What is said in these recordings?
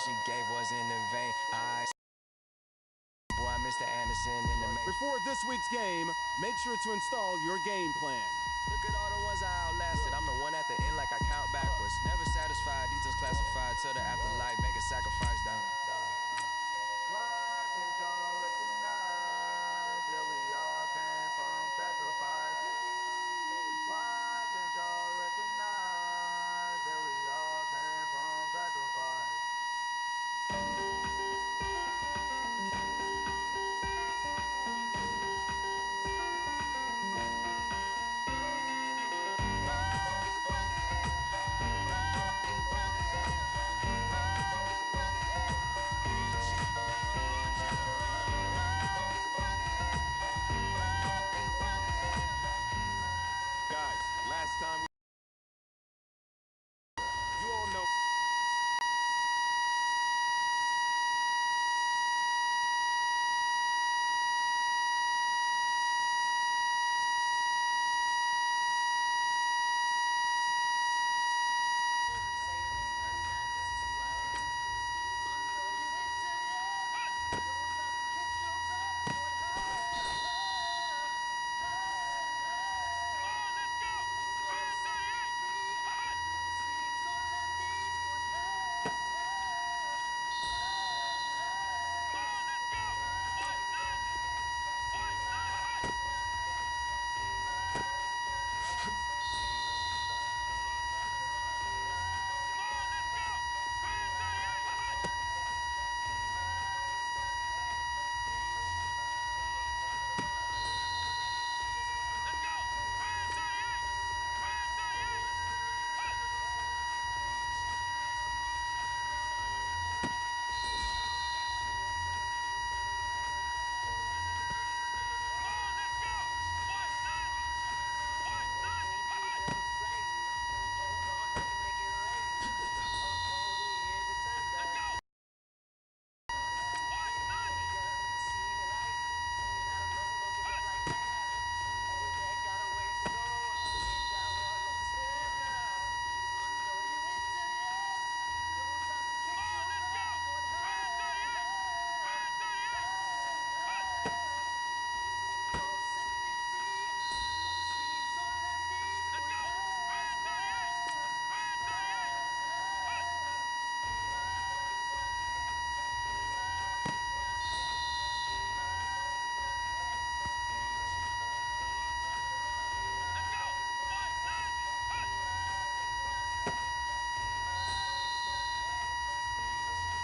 she gave wasn't in vain. Boy, Mr. Anderson in the main. Before this week's game, make sure to install your game plan. Look at all the ones I outlasted. I'm the one at the end like I count backwards. Never satisfied, details classified till the afterlife. Make a sacrifice down. Last time you all know.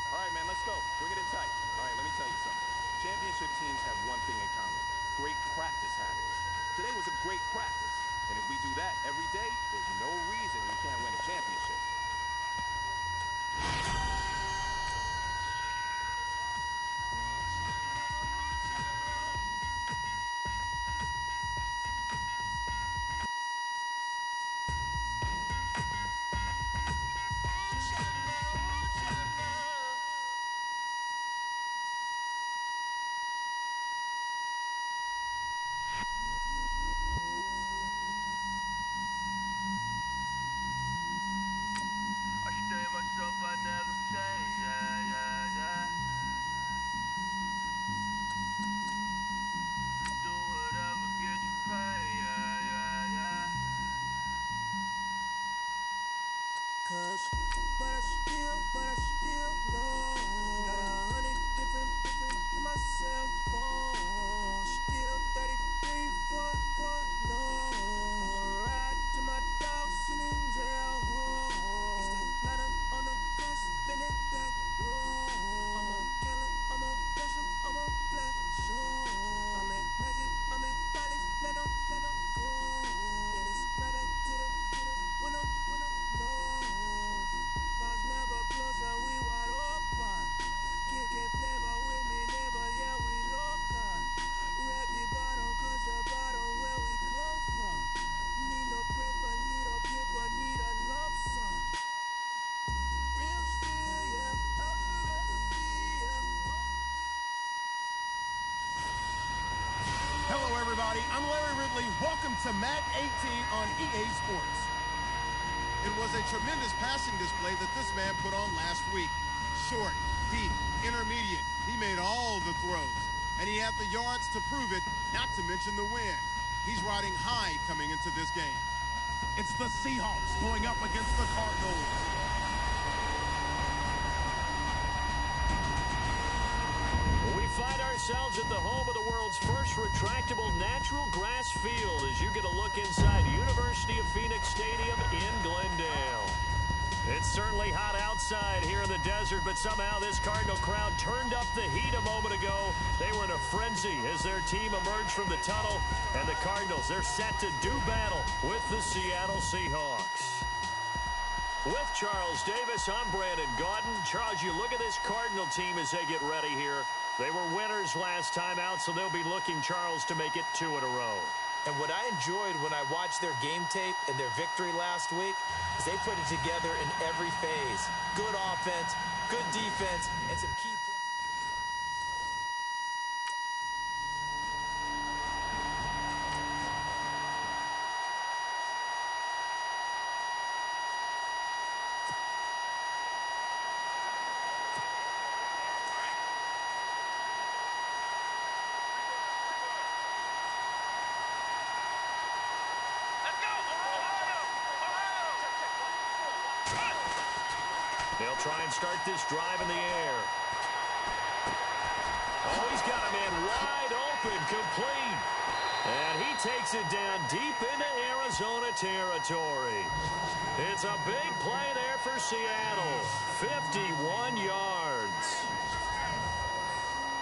All right, man, let's go. Bring it in tight. All right, let me tell you something. Championship teams have one thing in common: great practice habits. Today was a great practice, and if we do that every day, there's no reason we can't win a championship. I never change, yeah, yeah, yeah. Do whatever, get you paid, yeah, yeah, yeah. But I still know. Got 100 different in my cell phone. Still 33 for low. Ride to my dog sitting in jail. Ladder on the bus, spin it back low. I'm a killer, I'm a pressure, I'm a flat show. I'm in magic, I'm in college, let them go. And it's right back to the window, no. Bars never close and we wide open. Kicking flavor with me, neighbor, yeah, we local. Rap the bottom, cause the bottom where we come from. Need no paper, need a paper, need a love song. Real still, yeah, I'm a recipe, yeah. Hello, everybody. I'm Larry Ridley. Welcome to Madden 18 on EA Sports. It was a tremendous passing display that this man put on last week. short, deep, intermediate. He made all the throws. And he had the yards to prove it, not to mention the win. He's riding high coming into this game. It's the Seahawks going up against the Cardinals. We find ourselves at the home of the world's first retractable natural grass field as you get a look inside University of Phoenix Stadium in Glendale. It's certainly hot outside here in the desert, but somehow this Cardinal crowd turned up the heat a moment ago. They were in a frenzy as their team emerged from the tunnel, and the Cardinals, they're set to do battle with the Seattle Seahawks. With Charles Davis, I'm Brandon Gaudin. Charles, you look at this Cardinal team as they get ready here. They were winners last time out, so they'll be looking, Charles, to make it 2 in a row. And what I enjoyed when I watched their game tape and their victory last week is they put it together in every phase. Good offense, good defense, and some key plays. They'll try and start this drive in the air. Oh, he's got a man wide open, complete. And he takes it down deep into Arizona territory. It's a big play there for Seattle. 51 yards.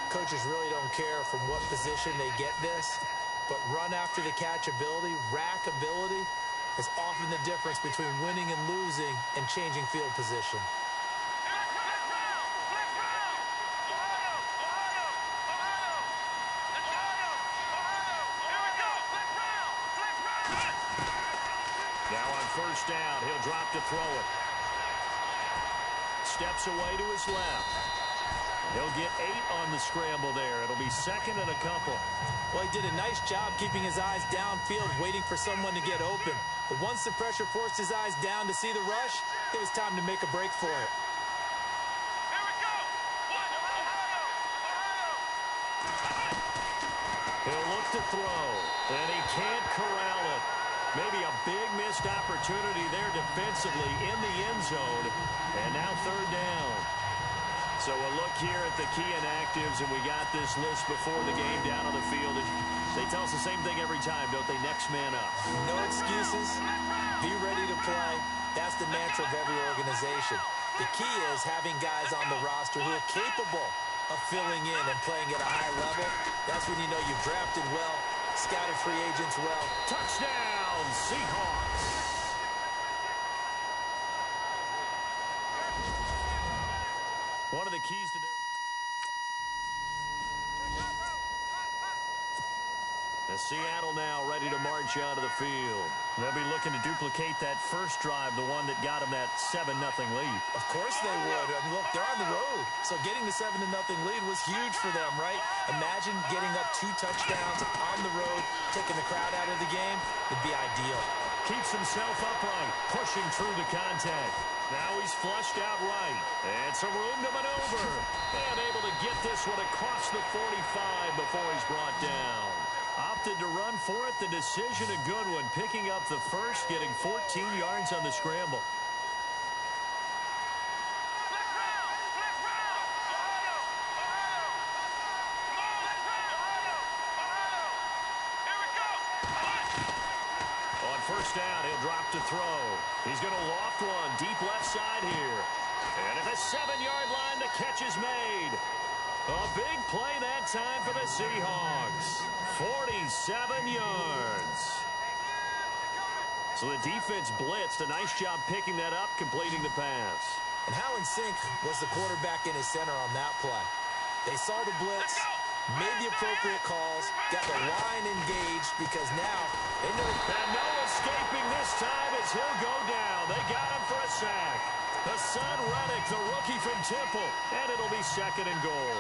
Coaches really don't care from what position they get this, but run after the catch ability, rack ability, is often the difference between winning and losing and changing field position. Now on first down, he'll drop to throw it. Steps away to his left. He'll get 8 on the scramble there. It'll be second and a couple. Well, he did a nice job keeping his eyes downfield, waiting for someone to get open. But once the pressure forced his eyes down to see the rush, it was time to make a break for it. Here we go! He'll look to throw, and he can't corral it. Maybe a big missed opportunity there defensively in the end zone. And now third down. So we'll look here at the key inactives, and we got this list before the game down on the field. They tell us the same thing every time, don't they? Next man up. No excuses. Be ready to play. That's the mantra of every organization. The key is having guys on the roster who are capable of filling in and playing at a high level. That's when you know you've drafted well, scouted free agents well. Touchdown, Seahawks. One of the keys to their... As Seattle now ready to march out of the field. They'll be looking to duplicate that first drive, the one that got them that 7-0 lead. Of course they would. I mean, look, they're on the road. So getting the 7-0 lead was huge for them, right? Imagine getting up 2 touchdowns on the road, taking the crowd out of the game. It'd be ideal. Keeps himself upright, pushing through the contact. Now he's flushed out right. And some room to maneuver. And able to get this one across the 45 before he's brought down. Opted to run for it. The decision a good one. Picking up the first, getting 14 yards on the scramble. First down, he'll drop to throw. He's going to loft one deep left side here. And at the 7-yard line, the catch is made. A big play that time for the Seahawks. 47 yards. So the defense blitzed. A nice job picking that up, completing the pass. And how in sync was the quarterback in his center on that play? They saw the blitz, made the appropriate calls, got the line engaged because now they know. And no escaping this time as he'll go down. They got him for a sack. Hassan Reddick, the rookie from Temple, and it'll be second and goal.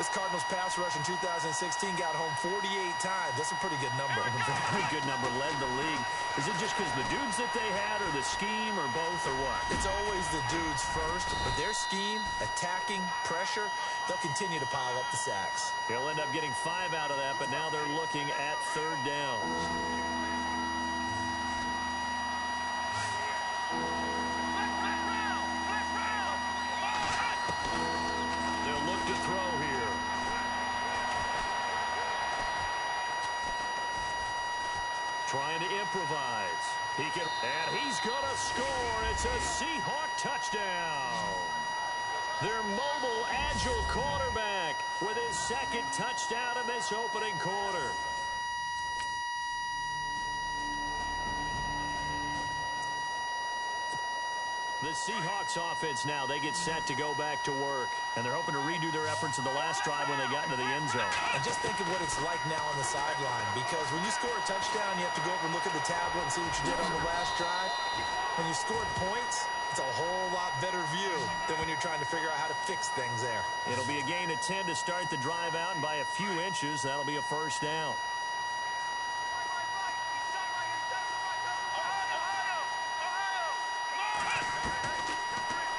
This Cardinals pass rush in 2016 got home 48 times. That's a pretty good number. Very good number, led the league. Is it just because the dudes that they had, or the scheme, or both, or what? It's always the dudes first, but their scheme, attacking, pressure, they'll continue to pile up the sacks. He'll end up getting 5 out of that, but now they're looking at third down. They'll look to throw here. Trying to improvise. And he's going to score. It's a Seahawk touchdown. Their mobile, agile quarterback with his second touchdown in this opening quarter. The Seahawks offense now, they get set to go back to work. And they're hoping to redo their efforts in the last drive when they got into the end zone. And just think of what it's like now on the sideline. Because when you score a touchdown, you have to go over and look at the tablet and see what you did on the last drive. When you scored points, it's a whole lot better view than when you're trying to figure out how to fix things there. It'll be a gain of 10 to start the drive out, and by a few inches, that'll be a first down.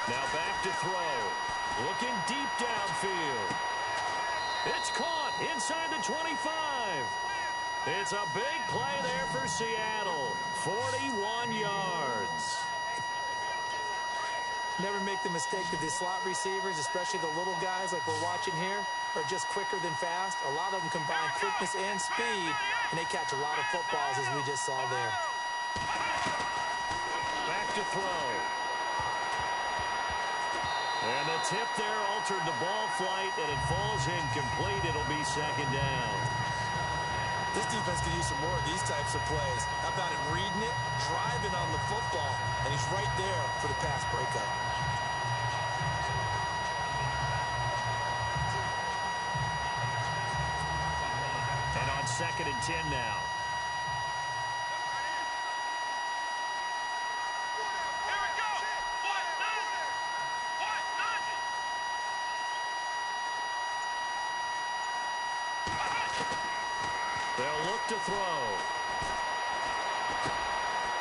Now back to throw. Looking deep downfield. It's caught inside the 25. It's a big play there for Seattle. 41 yards. Never make the mistake that the slot receivers, especially the little guys like we're watching here, are just quicker than fast. A lot of them combine quickness and speed, and they catch a lot of footballs, as we just saw there. Back to throw. And the tip there altered the ball flight, and it falls incomplete. It'll be second down. This defense could use some more of these types of plays. How about him reading it, driving on the football, and he's right there for the pass breakup. And on 2nd and 10 now. They'll look to throw.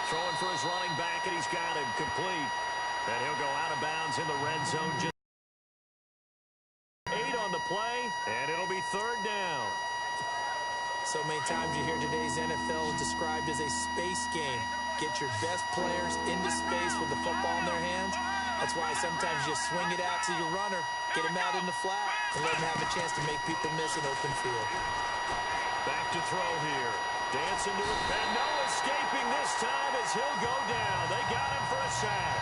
Throwing for his running back, and he's got him complete. And he'll go out of bounds in the red zone. Just 8 on the play, and it'll be third down. So many times you hear today's NFL described as a space game. Get your best players into space with the football in their hands. That's why sometimes you swing it out to your runner, get him out in the flat, and let him have a chance to make people miss an open field. Back to throw here. Dancing to it. And no escaping this time as he'll go down. They got him for a sack.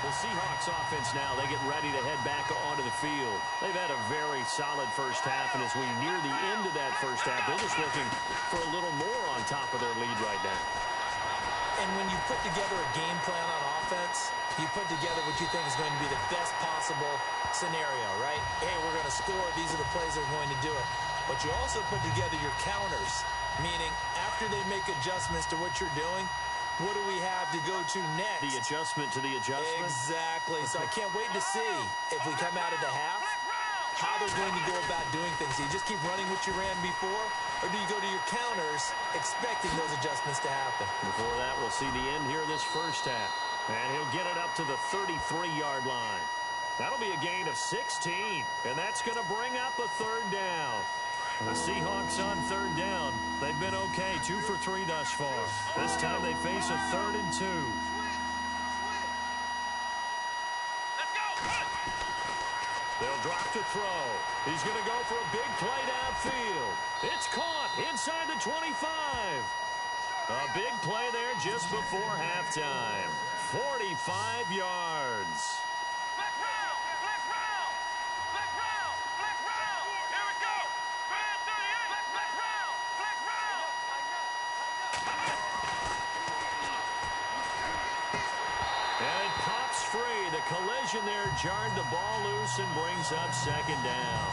The Seahawks offense now, they get ready to head back onto the field. They've had a very solid first half, and as we near the end of that first half, they're just looking for a little more on top of their lead right now. And when you put together a game plan on offense, you put together what you think is going to be the best possible scenario, right? Hey, we're going to score. These are the plays that are going to do it. But you also put together your counters, meaning after they make adjustments to what you're doing, what do we have to go to next? The adjustment to the adjustment? Exactly. So I can't wait to see if we come out of the half, how they're going to go about doing things. Do you just keep running what you ran before, or do you go to your counters expecting those adjustments to happen? Before that, we'll see the end here of this first half. And he'll get it up to the 33-yard line. That'll be a gain of 16, and that's going to bring up a third down. The Seahawks on third down. They've been okay, 2 for 3 thus far. This time they face a 3rd and 2. They'll drop to throw. He's going to go for a big play downfield. It's caught inside the 25. A big play there just before halftime. 45 yards. And it pops free. The collision there jarred the ball loose and brings up second down.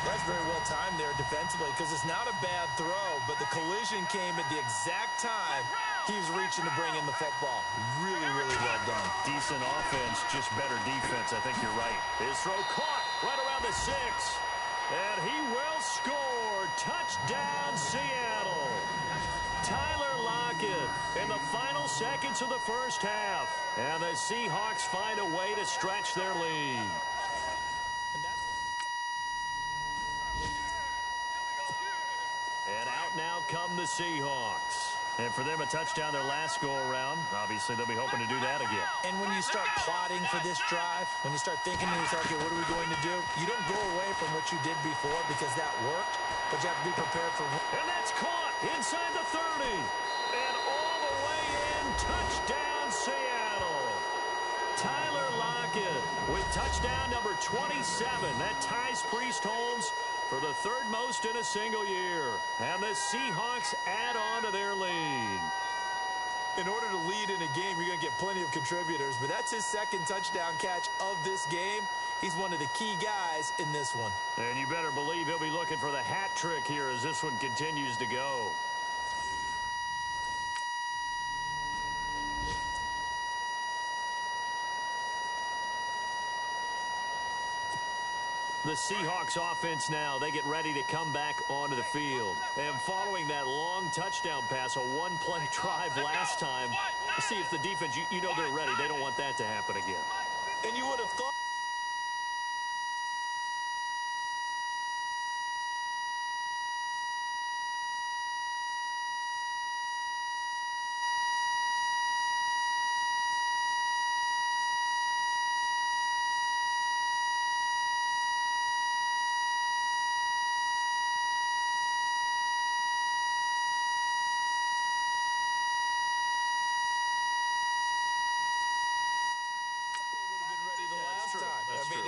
That's very well timed there defensively because it's not a bad throw, but the collision came at the exact time he was reaching to bring in the football. Really, really well done. Decent offense, just better defense. I think you're right. His throw caught right around the 6. And he will score. Touchdown, Seattle. Tyler Lockett in the final seconds of the first half. And the Seahawks find a way to stretch their lead. And out now come the Seahawks. And for them, a touchdown their last go-around. Obviously, they'll be hoping to do that again. And when you start plotting for this drive, when you start thinking to yourself, okay, what are we going to do? You don't go away from what you did before because that worked, but you have to be prepared for... And that's caught inside the 30. And all the way in, touchdown, Seattle. Tyler Lockett with touchdown number 27. That ties Priest Holmes for the third most in a single year. And the Seahawks add on to their lead. In order to lead in a game, you're going to get plenty of contributors, but that's his second touchdown catch of this game. He's one of the key guys in this one. And you better believe he'll be looking for the hat trick here as this one continues to go. The Seahawks offense now, they get ready to come back onto the field. And following that long touchdown pass, a one-play drive last time, see if the defense, you know they're ready. They don't want that to happen again. And you would have thought...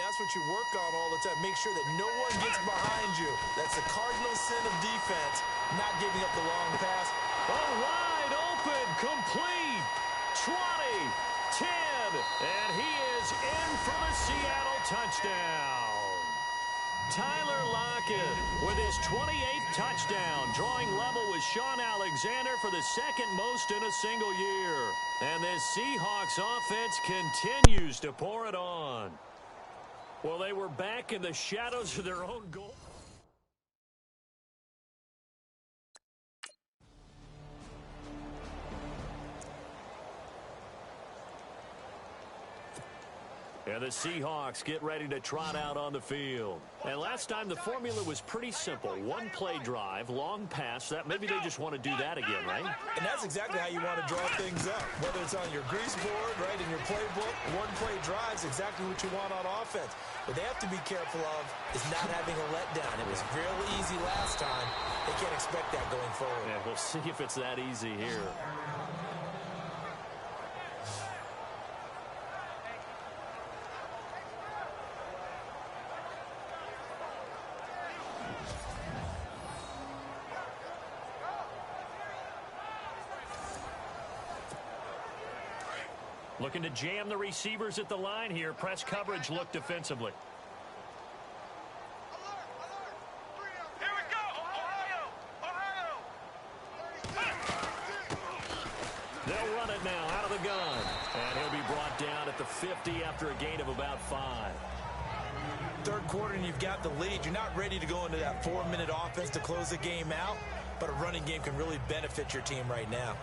That's what you work on all the time. Make sure that no one gets behind you. That's the cardinal sin of defense, not giving up the long pass. Oh, wide open, complete, 20, 10, and he is in for the Seattle touchdown. Tyler Lockett with his 28th touchdown, drawing level with Sean Alexander for the second most in a single year. And this Seahawks offense continues to pour it on. Well, they were back in the shadows of their own goal. And the Seahawks get ready to trot out on the field. And last time the formula was pretty simple. One play drive, long pass. That maybe they just want to do that again, right? And that's exactly how you want to draw things up. Whether it's on your grease board, right, in your playbook, one play drive is exactly what you want on offense. What they have to be careful of is not having a letdown. It was real easy last time. They can't expect that going forward. Yeah, we'll see if it's that easy here. Looking to jam the receivers at the line here. Press coverage look defensively. Here we go! Ohio! They'll run it now out of the gun. And he'll be brought down at the 50 after a gain of about 5. Third quarter and you've got the lead. You're not ready to go into that 4-minute offense to close the game out, but a running game can really benefit your team right now.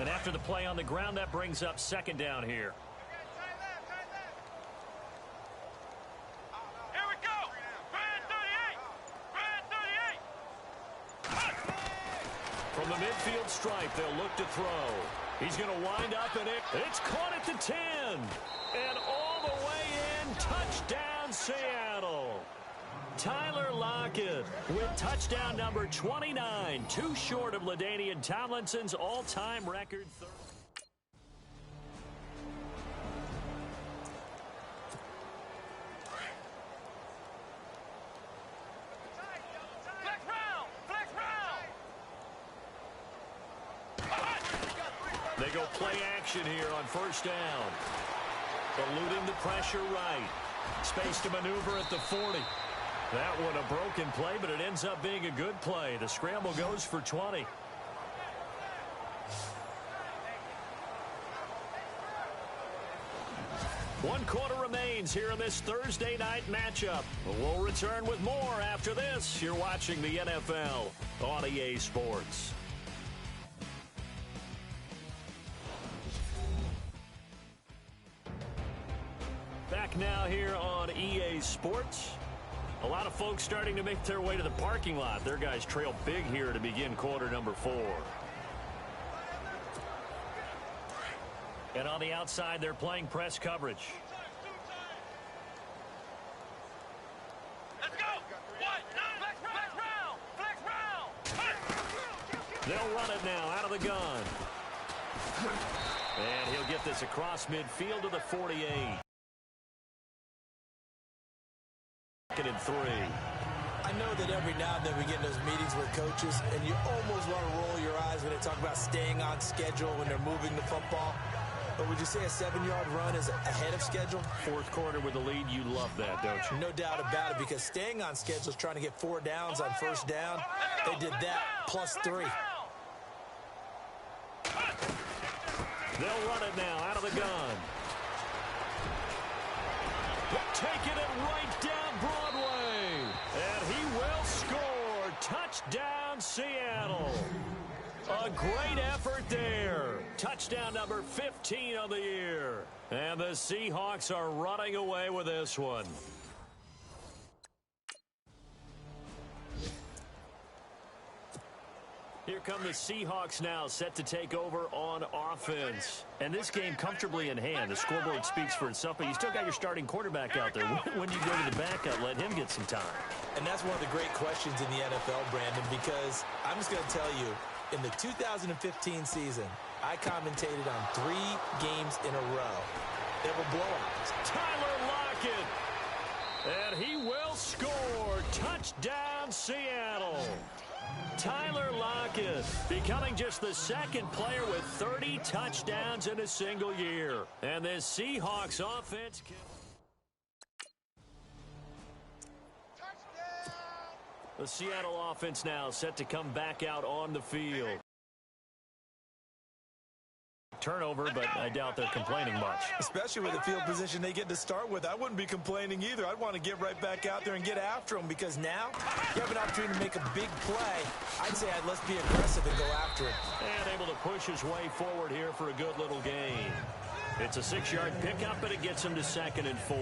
And after the play on the ground, that brings up second down here. Here we go! Brand 38! Brand 38! From the midfield stripe, they'll look to throw. He's going to wind up in it. It's caught at the 10. And all the way in, touchdown Seattle. Tyler Lockett with touchdown number 29, too short of LaDainian Tomlinson's all-time record. They go play action here on first down. Eluding the pressure right. Space to maneuver at the 40. That one a broken play, but it ends up being a good play. The scramble goes for 20. One quarter remains here in this Thursday night matchup. We'll return with more after this. You're watching the NFL on EA Sports. Back now here on EA Sports. A lot of folks starting to make their way to the parking lot. Their guys trail big here to begin quarter number 4. And on the outside, they're playing press coverage. Let's go! Flex round! They'll run it now out of the gun. And he'll get this across midfield to the 48. Second and 3. I know that every now and then we get in those meetings with coaches, and you almost want to roll your eyes when they talk about staying on schedule when they're moving the football. But would you say a 7-yard run is ahead of schedule? Fourth quarter with the lead, you love that, don't you? No doubt about it, because staying on schedule is trying to get 4 downs on first down. They did that plus 3. They'll run it now out of the gun. Taking it right down Broadway. And he will score. Touchdown, Seattle. A great effort there. Touchdown number 15 of the year. And the Seahawks are running away with this one. Here come the Seahawks now, set to take over on offense. And this game comfortably in hand. The scoreboard speaks for itself, but you still got your starting quarterback out there. When do you go to the backup, let him get some time? And that's one of the great questions in the NFL, Brandon, because I'm just going to tell you, in the 2015 season, I commentated on 3 games in a row. They were blowouts. Tyler Lockett. And he will score. Touchdown, Seattle. Tyler Lockett becoming just the second player with 30 touchdowns in a single year. And this Seahawks offense the Seattle offense now set to come back out on the field. Turnover, but I doubt they're complaining much. Especially with the field position they get to start with. I wouldn't be complaining either. I'd want to get right back out there and get after them, because now you have an opportunity to make a big play. I'd say let's be aggressive and go after it. And able to push his way forward here for a good little gain. It's a 6-yard pickup, but it gets him to 2nd and 4.